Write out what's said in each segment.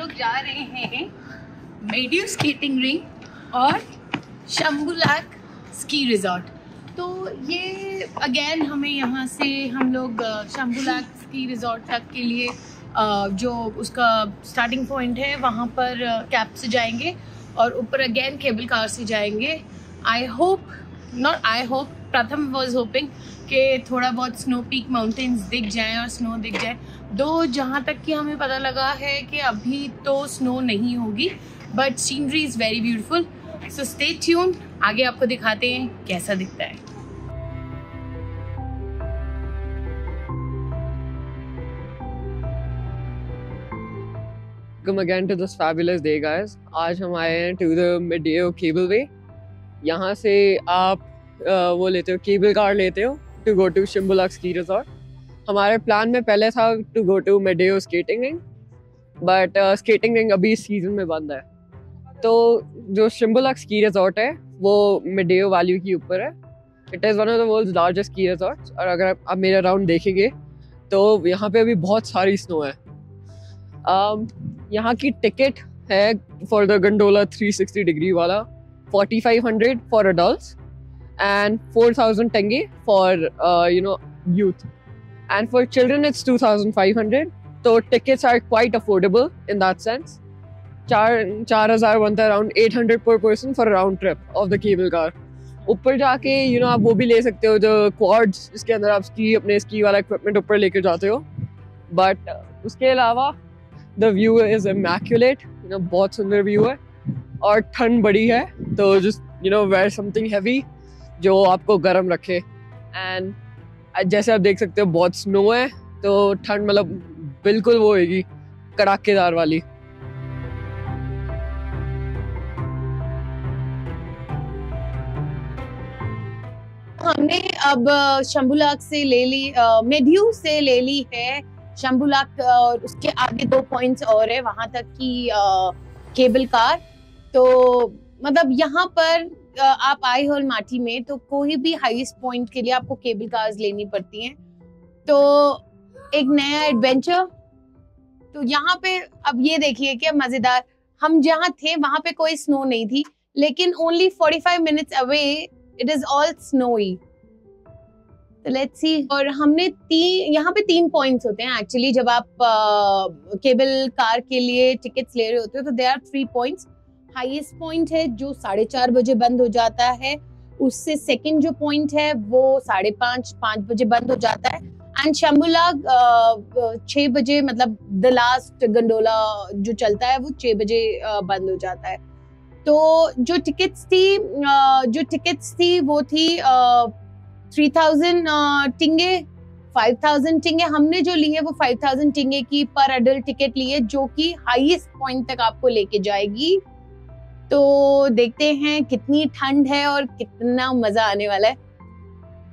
लोग जा रहे हैं मेडियो स्केटिंग रिंग और शंभुलाक स्की रिजॉर्ट। तो ये अगेन हमें यहाँ से हम लोग शंभुलाक स्की रिजॉर्ट तक के लिए जो उसका स्टार्टिंग पॉइंट है वहाँ पर कैब से जाएंगे और ऊपर अगेन केबल कार से जाएंगे। प्रथम वॉज होपिंग कि थोड़ा बहुत स्नो पीक माउंटेन्स दिख जाएं और स्नो दिख जाए। दो जहाँ तक कि हमें पता लगा है कि अभी तो स्नो नहीं होगी, but scenery is very beautiful. So stay tune, आगे आपको दिखाते हैं कैसा दिखता है। Welcome again to this fabulous day, guys. आज हम आए हैं to the Medio Cableway। यहाँ से आप वो लेते हो, केबल कार लेते हो to go to Shambhulak Ski Resort। हमारे प्लान में पहले था to go to Medio Skating Ring, but skating ring अभी सीजन में बंद है। तो जो Shambhulak Ski Resort है वो Medio Valley के ऊपर है। It is one of the world's largest ski resorts। और अगर आप मेरा राउंड देखेंगे तो यहाँ पे अभी बहुत सारी स्नो है। यहाँ की टिकट है फॉर द गंडोला 360 डिग्री वाला 4500 for adults and 4000 tenge for youth, and for children it's 2500। so tickets are quite affordable in that sense। 4000 बनता है around 800 per person for a round trip of the cable car। ऊपर जाके आप वो भी ले सकते हो जो quads, इसके अंदर आप अपने स्की वाला इक्विपमेंट ऊपर लेकर जाते हो। बट उसके अलावा the view is immaculate। बहुत सुंदर व्यू है और ठंड बड़ी है, तो just wear something heavy जो आपको गर्म रखे। एंड जैसे आप देख सकते हो बहुत स्नो है, तो ठंड मतलब बिल्कुल वो होगी कड़ाकेदार वाली। हमने अब शंभुलाक से ले ली, मेडियो से ले ली है शंभुलाक, और उसके आगे 2 पॉइंट्स और है वहां तक की केबल कार। तो मतलब यहाँ पर आप आए हो अलमाटी में तो कोई भी हाईएस्ट पॉइंट के लिए आपको केबल कार्स लेनी पड़ती हैं। तो एक नया एडवेंचर। तो यहाँ पे अब ये देखिए क्या मजेदार, हम जहाँ थे वहां पे कोई स्नो नहीं थी, लेकिन only 45 minutes away it is all snowy. तो लेट्स सी। और हमने यहाँ पे 3 पॉइंट्स होते हैं एक्चुअली, जब आप केबल कार के लिए टिकट्स ले रहे होते हो तो there are 3 points. Highest point है जो 4:30 बजे बंद हो जाता है, उससे सेकंड जो पॉइंट है वो 5:30 बजे बंद हो जाता है। एंड शंभुलाक 6 बजे, मतलब द लास्ट गंडोला जो चलता है वो 6 बजे बंद हो जाता है। तो जो टिकट्स थी वो थी 3000 टिंगे, 5000 टिंगे। हमने जो ली है वो 5000 टिंगे की पर अडल्ट टिकट ली है, जो कि हाईएस्ट पॉइंट तक आपको लेके जाएगी। तो देखते हैं कितनी ठंड है और कितना मजा आने वाला है।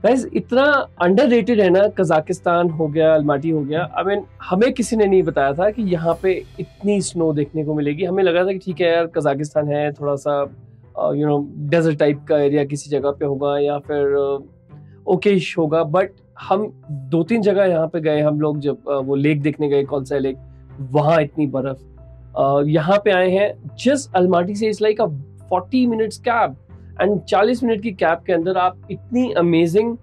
गाइस इतना अंडररेटेड है ना, कजाकिस्तान हो गया, अलमाटी हो गया। आई मीन हमें किसी ने नहीं बताया था कि यहाँ पे इतनी स्नो देखने को मिलेगी। हमें लगा था कि ठीक है यार, कजाकिस्तान है, थोड़ा सा डेजर्ट टाइप का एरिया किसी जगह पे होगा या फिर ओकेश होगा। बट हम 2-3 जगह यहाँ पे गए हम लोग, जब वो लेक देखने गए, कौन सा लेक, वहाँ इतनी बर्फ। यहाँ पे आए हैं जस्ट अलमाटी से, it's like a 40 minutes cab, and 40 minute की कैब के अंदर आप इतनी अमेजिंग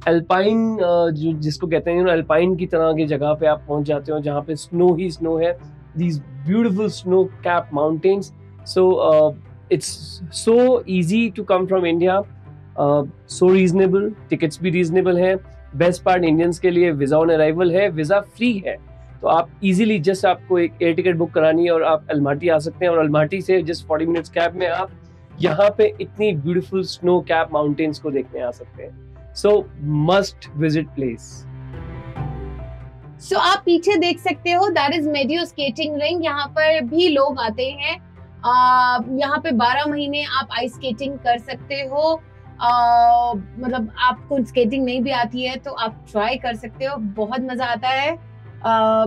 अल्पाइन, जो जिसको कहते हैं अल्पाइन की तरह की जगह पे आप पहुंच जाते हो, जहाँ पे स्नो ही स्नो है, these beautiful snow cap mountains. So it's so easy to come from India, so reasonable, tickets भी रीजनेबल है। बेस्ट पार्ट, इंडियंस के लिए वीजा ऑन अराइवल है, वीजा फ्री है। तो आप इजीली जस्ट आपको एक एयर टिकट बुक करानी है और आप अलमाटी आ सकते हैं, और अलमाटी से जस्ट 40 मिनट्स कैब में आप यहाँ पे इतनी ब्यूटीफुल स्नो कैप माउंटेन्स को देखने आ सकते हैं। So must visit place. So आप पीछे देख सकते हो, that is Medeo skating rink. यहाँ पर भी लोग आते हैं। यहाँ पे 12 महीने आप आइस स्केटिंग कर सकते हो। मतलब आपको स्केटिंग नहीं भी आती है तो आप ट्राई कर सकते हो, बहुत मजा आता है।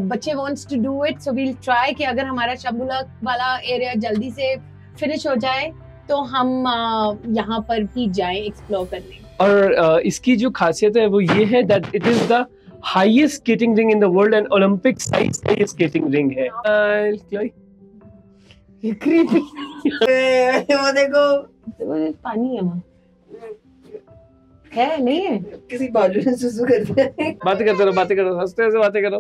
बच्चे wants to do it, so we'll try कि अगर हमारा शंभुलाक वाला एरिया जल्दी से फिनिश हो जाए तो हम यहाँ पर भी जाएं एक्सप्लोर करने। और इसकी जो खासियत है वो ये है that it is the highest skating ring in the world, and Olympic size का ये स्केटिंग रिंग है। क्रीपी वो देखो पानी है वहाँ, है नहीं है? किसी बालू ने सुसु कर दिया। बातें करते रहो, हंसते हंसते बातें करो।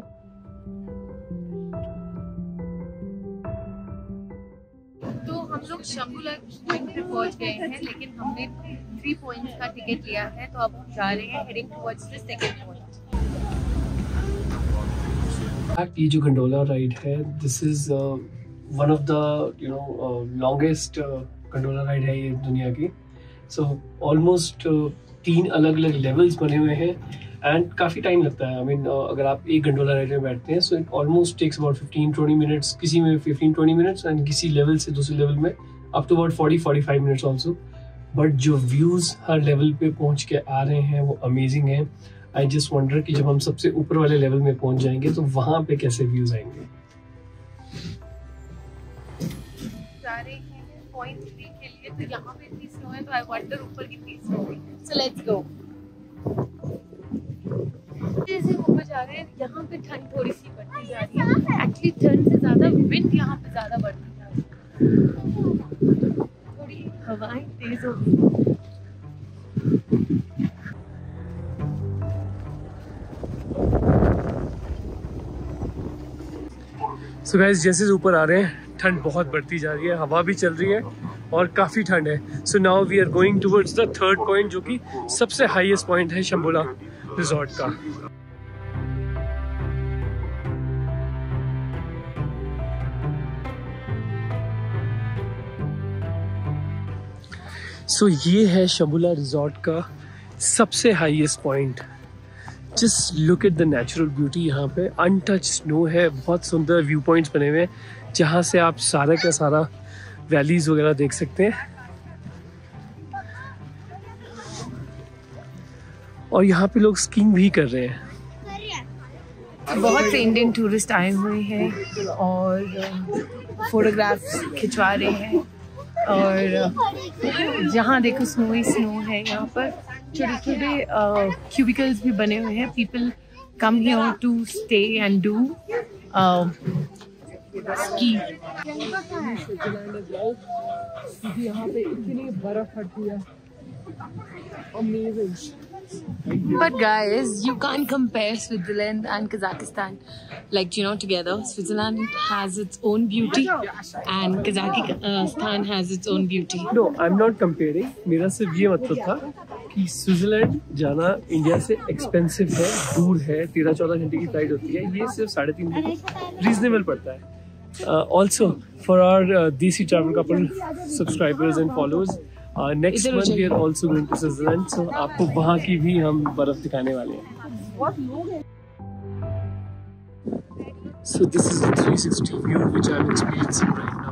तो हम लोग शंभुलाक पॉइंट पे पहुंच गए हैं, लेकिन हमने 3 पॉइंट्स का टिकट लिया है, तो अब हम जा रहे हैं heading towards the second point. ये जो गंडोला राइड है, this is one of the longest gondola ride है ये दुनिया की। सो ऑलमोस्ट 3 अलग अलग लेवल्स बने हुए हैं एंड काफ़ी टाइम लगता है। आई मीन अगर आप एक गंडोला राइड में बैठते हैं, so it almost takes about 15-20 minutes, किसी में 15-20 मिनट्स एंड किसी लेवल से दूसरे लेवल में up to about 40-45 minutes also. But जो व्यूज़ हर लेवल पे पहुंच के आ रहे हैं वो अमेजिंग है। आई जस्ट वंडर कि जब हम सबसे ऊपर वाले लेवल में पहुंच जाएंगे तो वहाँ पे कैसे व्यूज़ आएंगे। जा रहे हैं पॉइंट 3 के लिए, तो यहाँ पे इतनी स्नो है, तो आई वंडर ऊपर कितनी स्नो होगी। So let's go. जैसे ऊपर जा रहे हैं, यहाँ पे ठंड थोड़ी सी बढ़ती जा रही है। एक्चुअली ठंड से ज्यादा विंड यहाँ पे ज्यादा बढ़ती जा रही है, थोड़ी हवाएं तेज हो गई। सो गाइस, जैसे ऊपर आ रहे हैं ठंड बहुत बढ़ती जा रही है, हवा भी चल रही है और काफ़ी ठंड है। So now we are going towards the third point, जो कि सबसे हाईएस्ट पॉइंट है शंभुलाक रिजॉर्ट का। सो ये है शंभुलाक रिजॉर्ट का सबसे highest point. Just look at the natural beauty. यहाँ पे अनटच स्नो है, बहुत सुंदर व्यू पॉइंट्स बने हुए हैं जहाँ से आप सारा का सारा वैलीज वगैरह देख सकते हैं। और यहाँ पे लोग स्कीइंग भी कर रहे हैं। बहुत से इंडियन टूरिस्ट आए हुए हैं और फोटोग्राफ्स खिंचवा रहे हैं, और जहाँ देखो स्नो ही स्नो है। यहाँ पर छोटे छोटे क्यूबिकल्स भी बने हुए हैं। People come here to stay and do ski. यहाँ पे इतनी बर्फ पड़ती है, amazing. But guys, you can't compare Switzerland and Kazakhstan, like, you know, together. Switzerland has its own beauty and Kazakhstan has its own beauty. No, I'm not comparing. मेरा सिर्फ ये मतलब था कि स्विट्जरलैंड जाना इंडिया से एक्सपेंसिव है, दूर है, 13-14 घंटे की फ्लाइट होती है। ये सिर्फ 3.5 घंटे रीजनेबल पड़ता है। Also for our Desi Travel Couple subscribers and followers, next month we are also going to Switzerland, so आपको वहाँ की भी हम बर्फ दिखाने वाले हैं। So this is the 360 view which I'm experiencing right now.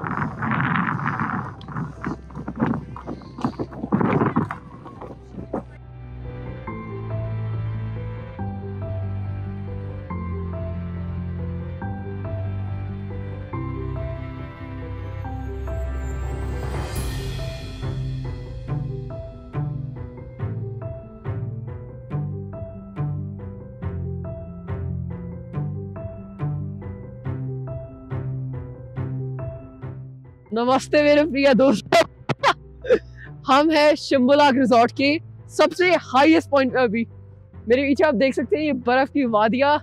नमस्ते मेरे प्रिय दोस्तों। हम हैं शंभुलाक रिजॉर्ट के सबसे हाईएस्ट पॉइंट पे। अभी मेरे पीछे आप देख सकते हैं ये बर्फ की वादियाँ,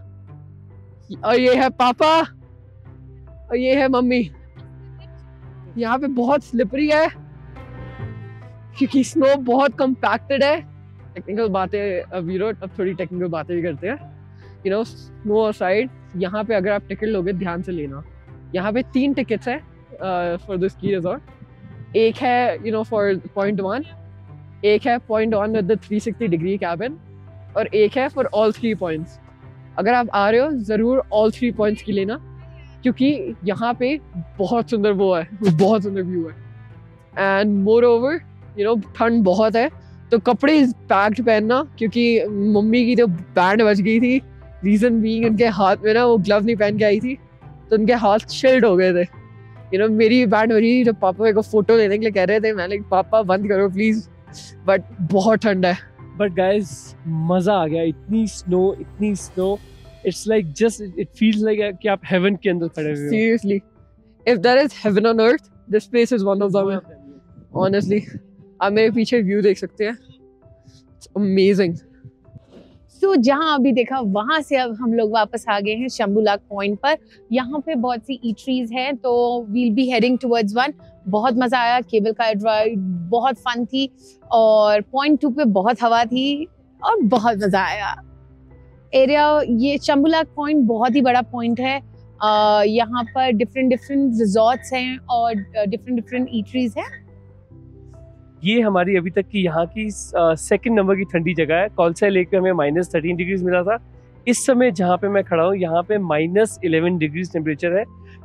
और ये है पापा और ये है मम्मी। यहाँ पे बहुत स्लिपरी है क्योंकि स्नो बहुत कम्पैक्टेड है। टेक्निकल बातें अब थोड़ी टेक्निकल बातें भी करते हैं। स्नो साइड यहाँ पे अगर आप टिकट लोगे ध्यान से लेना। यहाँ पे 3 टिकट्स है for the ski resort. एक है for point 1, एक है point 1 with the 360 degree cabin, और एक है for all 3 points. अगर आप आ रहे हो जरूर all 3 points की लेना, क्योंकि यहाँ पे बहुत सुंदर बहुत सुंदर व्यू है। एंड मोर ओवर ठंड बहुत है, तो कपड़े पैक्ड पहनना, क्योंकि मम्मी की तो बैंड बज गई थी। रीजन बीइंग उनके हाथ में ना वो ग्लव नहीं पहन के आई थी, तो उनके हाथ शिल्ड हो गए थे। मेरी बैंड बजी जब पापा मेरे को फोटो लेने के लिए कह रहे थे, मैंने पापा बंद करो प्लीज, बट बहुत ठंड है। बट गाइस मजा आ गया, इतनी snow, it's like just it feels like कि आप हेवन के अंदर खड़े हुए हो। Seriously, if there is heaven on earth This place is one of them. Honestly, आप मेरे पीछे व्यू देख सकते हैं. It's amazing. तो जहाँ अभी देखा वहां से अब हम लोग वापस आ गए हैं शंभुलाक पॉइंट पर. यहाँ पे बहुत सी ईटरीज हैं तो we'll be heading towards one. बहुत मजा आया. केबल कार राइड बहुत फन थी और पॉइंट 2 पे बहुत हवा थी और बहुत मजा आया. एरिया ये शंभुलाक पॉइंट बहुत ही बड़ा पॉइंट है. यहाँ पर डिफरेंट रिजॉर्ट्स हैं और डिफरेंट ईटरीज हैं. ये हमारी अभी तक की यहाँ की सेकंड नंबर की ठंडी जगह है. कौलसा लेक पे हमें -13 डिग्रीज मिला था. इस समय जहाँ पे मैं खड़ा हूँ यहाँ पे -11 डिग्रीज टेम्परेचर है.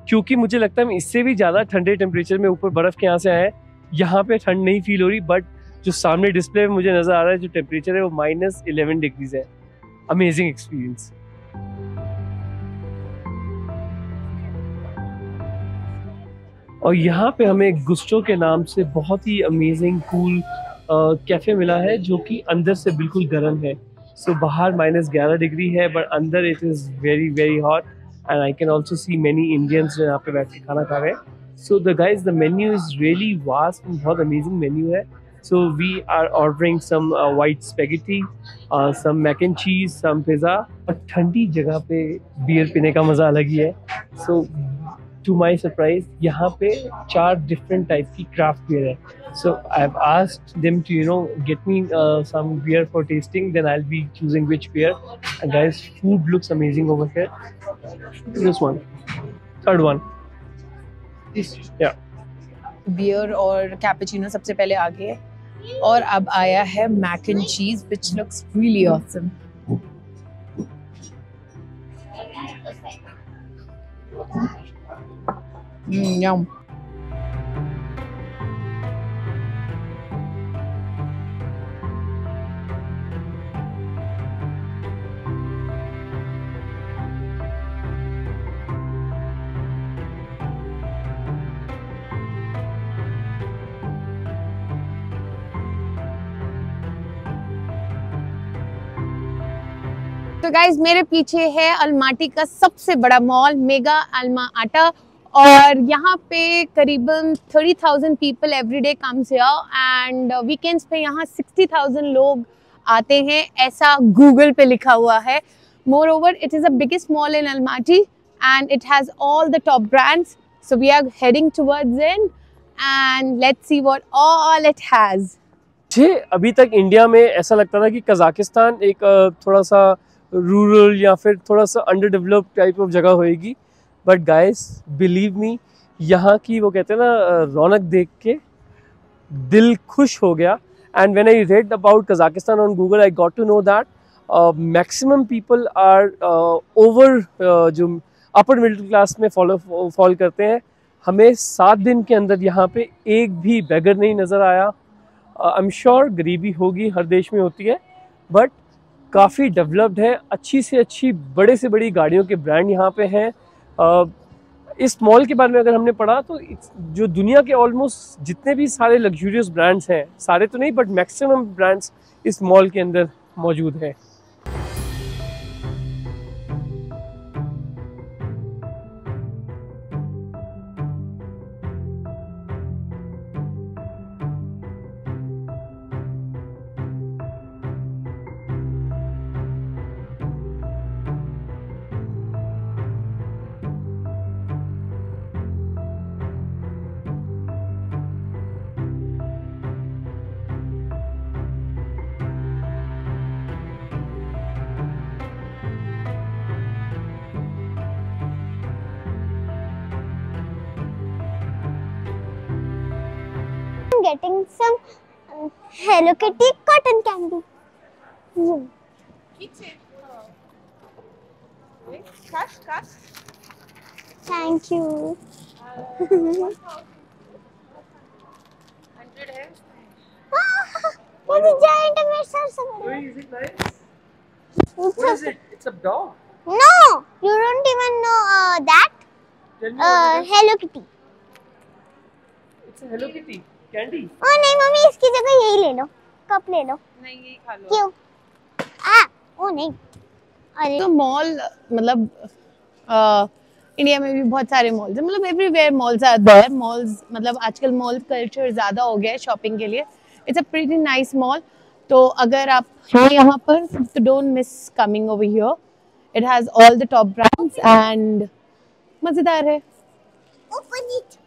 क्योंकि मुझे लगता है हम इससे भी ज़्यादा ठंडे टेम्परेचर में ऊपर बर्फ़ के यहाँ से आए हैं. यहाँ पे ठंड नहीं फील हो रही, बट जो सामने डिस्प्ले में मुझे नज़र आ रहा है जो टेम्परेचर है वो -11 डिग्रीज है. Amazing experience. और यहाँ पे हमें गुस्टो के नाम से बहुत ही अमेजिंग कूल कैफ़े मिला है जो कि अंदर से बिल्कुल गर्म है. सो बाहर -11 डिग्री है बट अंदर it is very very hot. And I can also see many Indians जो यहाँ पे बैठ के खाना खा रहे हैं. So the menu is really vast. बहुत अमेजिंग मेन्यू है. So we are ordering some white spaghetti, some mac and cheese, some pizza. और ठंडी जगह पे बियर पीने का मज़ा अलग ही है. सो to my surprise, यहाँ पे 4 different टाइप की craft beer है. So I've asked them to get me some beer for tasting. Then I'll be choosing which beer. And guys, food looks amazing over here. This one, third one. Yeah. Beer और cappuccino सबसे पहले आ गए और अब आया है mac and cheese which looks really awesome. Yum. तो गाइज मेरे पीछे है अलमाटी का सबसे बड़ा मॉल मेगा अल्माआटा और यहाँ पे करीबन 30,000 people every day comes here and weekends पे यहाँ 60,000 लोग आते हैं ऐसा गूगल पे लिखा हुआ है. Moreover it is the biggest mall in Almaty and it has all the top brands. So we are heading towards in and let's see what all it has. मुझे अभी तक इंडिया में ऐसा लगता था कि कजाकिस्तान एक थोड़ा सा रूरल या फिर थोड़ा सा अंडर डेवलप्ड टाइप ऑफ जगह होएगी. बट गाइस बिलीव मी, यहाँ की वो कहते हैं ना रौनक देख के दिल खुश हो गया. And when I read about Kazakhstan on Google I got to know that maximum people are over जो अपर मिडिल क्लास में फॉल करते हैं. हमें 7 दिन के अंदर यहाँ पे एक भी बेगर नहीं नज़र आया. आई एम श्योर गरीबी होगी, हर देश में होती है, बट काफ़ी डेवलप्ड है. अच्छी से अच्छी बड़े से बड़ी गाड़ियों के ब्रांड यहाँ पे हैं. इस मॉल के बारे में अगर हमने पढ़ा तो जो दुनिया के ऑलमोस्ट जितने भी सारे लग्जूरियस ब्रांड्स हैं, सारे तो नहीं बट मैक्सिमम ब्रांड्स इस मॉल के अंदर मौजूद हैं. Getting some Hello Kitty cotton candy. Thank you. 100 है. What is giant Mr. Wait, is it nice? What is it? It's a dog. No, you don't even know that. Tell me what it is. Hello Kitty. It's a Hello Kitty candy. Oh नहीं mummy, इसकी जगह यही ले लो, cup ले लो. नहीं यही खा लो. क्यों? ओ नहीं. अरे तो मॉल मतलब इंडिया में भी बहुत सारे मॉल्स हैं, मतलब everywhere malls are there. Malls मतलब आजकल मॉल कल्चर ज्यादा हो गया है शॉपिंग के लिए। It's a pretty nice mall. तो अगर आप हैं यहाँ पर तो don't miss coming over here. It has all the top brands and मजेदार है। Open it.